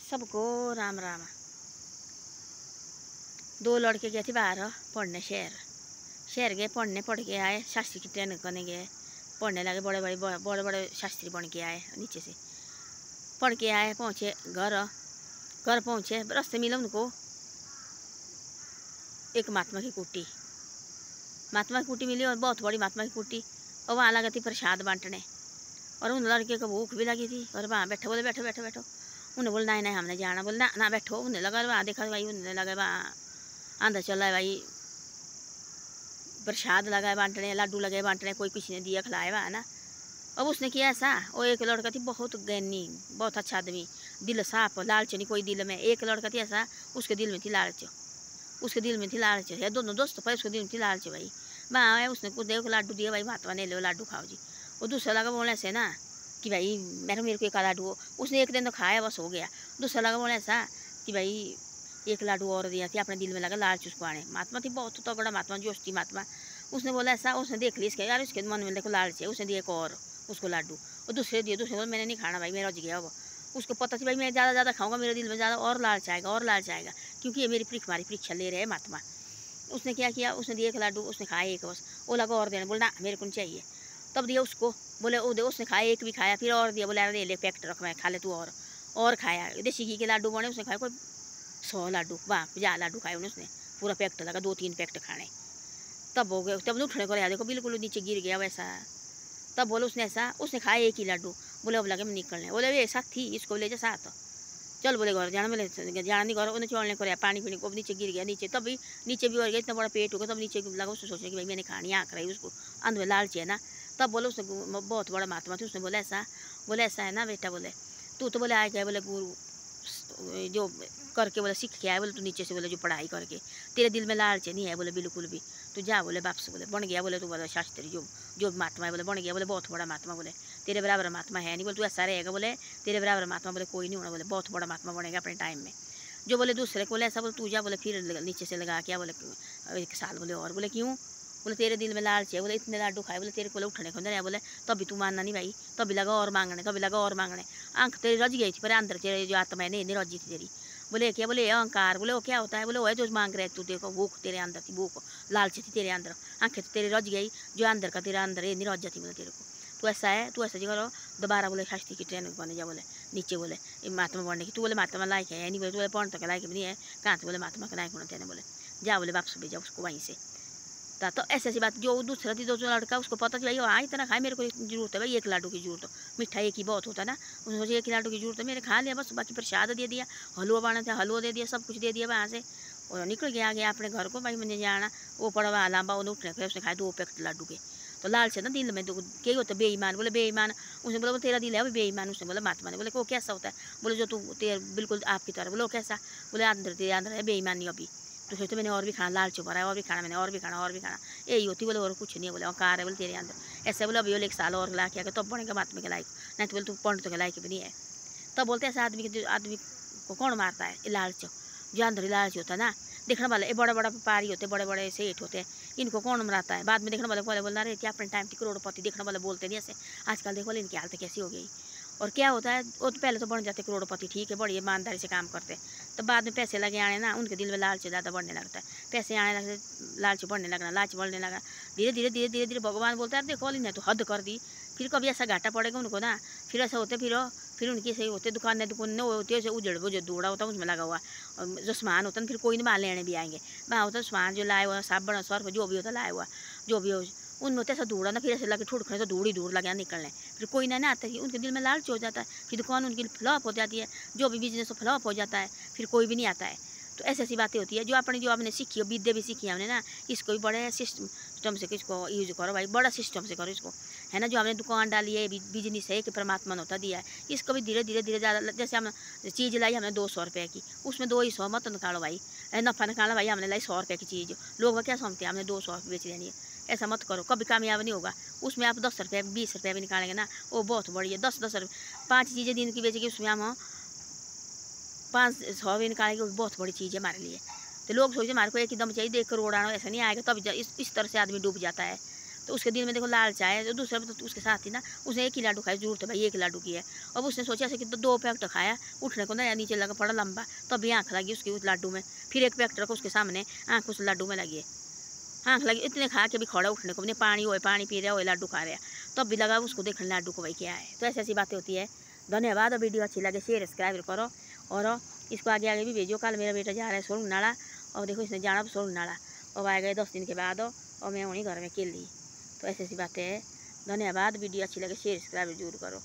सबको राम राम। दो लड़के गए थे बाहर पढ़ने शहर गए पढ़ने, पढ़ के आए, शास्त्री की ट्रेनिंग करने गए, पढ़ने लगे, बड़े बड़े शास्त्री बन के आए, नीचे से पढ़ के आए, पहुँचे घर पहुँचे, रास्ते मिला उनको एक महात्मा की कुटी मिली, और बहुत बड़ी महात्मा की कुटी, और वहाँ लगी थी प्रसाद बांटने, और उन लड़के को भूख भी लगी थी, और वहाँ बैठो, बोले बैठो बैठो बैठो। उन्हें बोला नहीं हमने जाना, बोले ना ना बैठो। उन्हें लगा वहाँ देखा भाई, उन्हें लगा वहाँ अंदर चल रहा है भाई, प्रसाद लगा है बांटने, लड्डू लगे बांटने, कोई किसी ने दिया खिलाया वहाँ ना। अब उसने किया ऐसा, वो एक लड़का थी बहुत ज्ञानी, बहुत अच्छा आदमी, दिल साफ, लालच नहीं कोई दिल में। एक लड़का थी ऐसा, उसके दिल में थी लालच, है दोनों दोस्त पर, उसके दिल में थी लालच भाई। वहाँ आया, उसने कुछ देखो लाडू दिया भाई, महात्मा ने लो लाडू खाओ जी। वो दूसरा लगा बोले ऐसे ना कि भाई मेरे को एक लाडू हो, उसने एक दिन तो खाया बस हो गया। दूसरा लगा बोले ऐसा कि भाई एक लाडू और दिया थी, अपने दिल में लगा लालच उसको आने। महात्मा थी बहुत तगड़ा महात्मा, जोश थी महात्मा। उसने बोला ऐसा, उसने देख ली इसके यार, उसके मन में देखो लालच है, उसने दिया एक और उसको लाडू, और दूसरे बोला मैंने नहीं खाना भाई, मेरा रज गया। वो उसको पता थी भाई मैं ज़्यादा खाऊंगा, मेरे दिल में ज़्यादा और लालच आएगा, क्योंकि ये मेरी परीक्षा ले रहे हैं महात्मा। उसने क्या किया, उसने दिया एक लाडू, उसने खाया एक बस, वो लगा और देने, बोला ना मेरे को नहीं चाहिए। तब दिया उसको, बोले वो दे, उसने खाया, एक भी खाया, फिर और दिया, बोले अरे ले पैकेट रख मैं खा ले तू, और खाया। देसी घी के लाडू बने, उसने खाया कोई 100 लाडू, वाह 50 लाडू खाए उसने, पूरा पैकेट लगा, 2-3 पैकेट खाने। तब हो गए, तब उठने को रहा, देखो बिल्कुल नीचे गिर गया वैसा। तब बोले उसने ऐसा, उसने खाया एक ही लाडू, बोले अब लगे मैं निकलने, बोले वे साथ थी, इसको ले जा साथ, चल बोले घर जाना, बोले जाना नहीं घर, उन्हें चलने को रहा, पानी पीने को, नीचे गिर गया नीचे। तब भी नीचे भी और गया, इतना बड़ा पेट हो गया, तब नीचे लगा उसने सोचने कि भाई मैंने खानी, आँख रही उसको, अंध में लालच है ना। तब बोले उसने, बहुत बड़ा महात्मा थी, उसने बोला ऐसा है ना बेटा, बोले तू तो बोले आए गए, बोले गुरु जो करके बोले सीख के आए, बोले तू नीचे से बोले जो पढ़ाई करके, तेरे दिल में लालच नहीं है बोले बिल्कुल भी, तू जा बोले वापस, बोले बन गया, बोले तू बोले शास्त्री जो महात्मा है, बोले बन गया, बोले बहुत बड़ा महात्मा, बोले तेरे बराबर महात्मा है नहीं, बोले तू ऐसा रहेगा, बोले तेरे बराबर महात्मा बोले कोई नहीं होना, बोले बहुत बड़ा महात्मा बनेगा अपने टाइम में। जो बोले दूसरे को बोले ऐसा, बोले तू जा, बोले फिर नीचे से लगा क्या, बोले 1 साल, बोले और, बोले क्यों, बोले तेरे दिल में लालच है, बोले इतने लाडू खाए, बोले तेरे को उठने को नहीं, बोले तभी तू मानना नहीं भाई, तभी लगा और मांगने, आंख तेरी रज गई थी, पर अंदर तेरे जो आत्मा है नहीं रजी थी तेरी। बोले क्या, बोले अहंकार, बोले वो क्या होता है, बोले वो है जो मांग रहे तू, देखो भूख तेरे अंदर थी, भूख लालच थी तेरे अंदर, आंखें तो तेरी रज गई, जो अंदर का तेरा अंदर है नहीं रज जाती, बोले तेरे को तू ऐसा है, तू ऐसा करो दोबारा, बोले शास्त्री की ट्रेनिंग बने जा, बोले नीचे बोले महात्मा बनने की, तू बोले महात्मा लायक है नहीं, बोले तू बोले पढ़ तो लायक भी नहीं है, कहाँ से बोले महात्मा के लायक होना चाहिए, बोले जा बोले वापस भेजा उसको वहीं से। तो ऐसी बात, जो दूसरा थी जो लड़का, उसको पता थी भाई हाँ इतना खाए, मेरे को जरूरत है भाई, 1 लाडू की जरूरत हो, मिठाई एक ही बहुत होता है ना, उसने सोचा 1 लाडू की जरूरत है, मेरे खा लिया बस, बाकी प्रसाद दे दिया, हलवा बना था हलवा दे दिया, सब कुछ दे दिया वहाँ से, और निकल गया अपने घर को, भाई मैंने जाना। वो पड़ा वहाँ लांबा, उन्हें उठने के उसने खाया 2 पैकेट लाडू के। तो लाल से ना दिल में तो क्या होता है बेईमान, बोले बेईमान, उसने बोला तेरा दिल है वो बेईमान, उसने बोला महात्मा ने, बोले वो कैसा होता है, बोले जो तू तेरे बिल्कुल आपकी तरह, बोले वो कैसा, बोले अंदर तेरे अंदर है बेईमानी अभी, तो सोचते मैंने और भी खाना, लालच भरा है और भी खाना, मैंने और भी खाना, यही होती, बोले और कुछ नहीं, बोले अहंकार है बोले तेरे अंदर, ऐसे बोले अभी बोले 1 साल और ला के तब बनेगा महात्मा के लायक, नहीं तो बोले तू पढ़ तो के लायक भी नहीं है। तब बोलते ऐसा आदमी को कौन मारता है, लालच, जो अंदर लालच होता है ना, देखने वाले ये बड़े व्यापारी होते, बड़े सेठ होते हैं, इनको कौन मराता है, बाद में देखने वाले बोलना रहे क्या अपने टाइम की करोड़पति, देखने वाले बोलते नहीं ऐसे, आजकल देखो इनकी हालत कैसी हो गई। और क्या होता है, वो तो पहले तो बन जाते करोड़पति, ठीक है बड़ी ईमानदारी से काम करते, तो बाद में पैसे लगे आने ना, उनके दिल में लालच ज़्यादा बढ़ने लगता है, पैसे आने लगते, लालच बढ़ने लगा, धीरे भगवान बोलता है देखो इन्हें तो हद कर दी, फिर कभी ऐसा घाटा पड़ेगा उनको ना, फिर ऐसा होते फिर उनकी सही होते दुकान होती है, उजड़ जो दूड़ा होता है उसमें लगा हुआ जो सामान होता है, फिर कोई नहीं वहाँ लेने भी आएंगे, वहाँ होता है सामान जो लाए हुआ साबुन सर्फ जो भी होता है लाया हुआ, जो भी हो उनमें होता है ऐसा दूड़ा ना, फिर ऐसे लगे ठुड़ खड़े तो दूड़ ही दूर लगे निकलने, फिर कोई ना आता है, उनके दिल में लालच हो जाता है, फिर दुकान उनकी फ्लॉप हो जाती है, जो भी बिजनेस फ्लॉप हो जाता है, फिर कोई भी नहीं आता है। तो ऐसी बातें होती है, जो आपने सीखी हो, विद्या भी सीखी है हमने ना, इसको भी बड़े सिस्टम से इसको यूज करो भाई, बड़ा सिस्टम से करो इसको, है ना, जो हमने दुकान डाली है बिजनेस है कि परमात्मा ने होता दिया है, इसको भी धीरे धीरे ज़्यादा, जैसे हम चीज़ लाई हमने 200 रुपये की, उसमें 2 ही 100 मत निकालो भाई, नफ़ा निकाला भाई, हमने लाई 100 रुपये की चीज़, लोग वह क्या समझते हैं हमने 200 रुपये बेच देनी है, ऐसा मत करो, कभी कामयाब नहीं होगा। उसमें आप 10 रुपये 20 रुपये भी निकालेंगे ना, वो बहुत बड़ी है, 10 रुपये 5 चीज़ें दिन की बेचेगी, उसमें हम 500 भी निकालेंगे, वो बहुत बड़ी चीज़ है हमारे लिए। तो लोग सोचते हमारे को एक ही दम चाहिए 1 करोड़ आना, ऐसा नहीं आएगा, तब इस तरह से आदमी डूब जाता है। तो उसके दिल में देखो लालच आया। तो दूसरा तो उसके साथ ही ना उसने एक ही लाडू खाया, जरूरत है भाई एक लाडू की है। अब उसने सोचा ऐसे कि तो 2 पैकेट खाया, उठने को ना नीचे लगा पड़ा लंबा, तब भी आँख लगी उसकी उस लाडू में। फिर एक पैकेट रखो उसके सामने, आँख उस लाडू में लगी है, आँख लगी। इतने खा के भी खड़ा उठने को नहीं, पानी हो पानी पी रहा हो, लाडू खा रहा, तब भी लगा उसको देखने लाडू को भाई क्या है। तो ऐसी ऐसी बातें होती है। धन्यवाद। और वीडियो अच्छी लगे शेयर सब्सक्राइब करो और इसको आगे आगे भी भेजो। कल मेरा बेटा जा रहा है सोलंग नाला, और देखो इसने जाना तो सोलंग नाला, अब आएगा 10 दिन के बाद, और मैं वहीं घर में अकेली। तो ऐसी ऐसी बातें हैं। धन्यवाद। वीडियो अच्छी लगे शेयर सब्सक्राइब जरूर करो।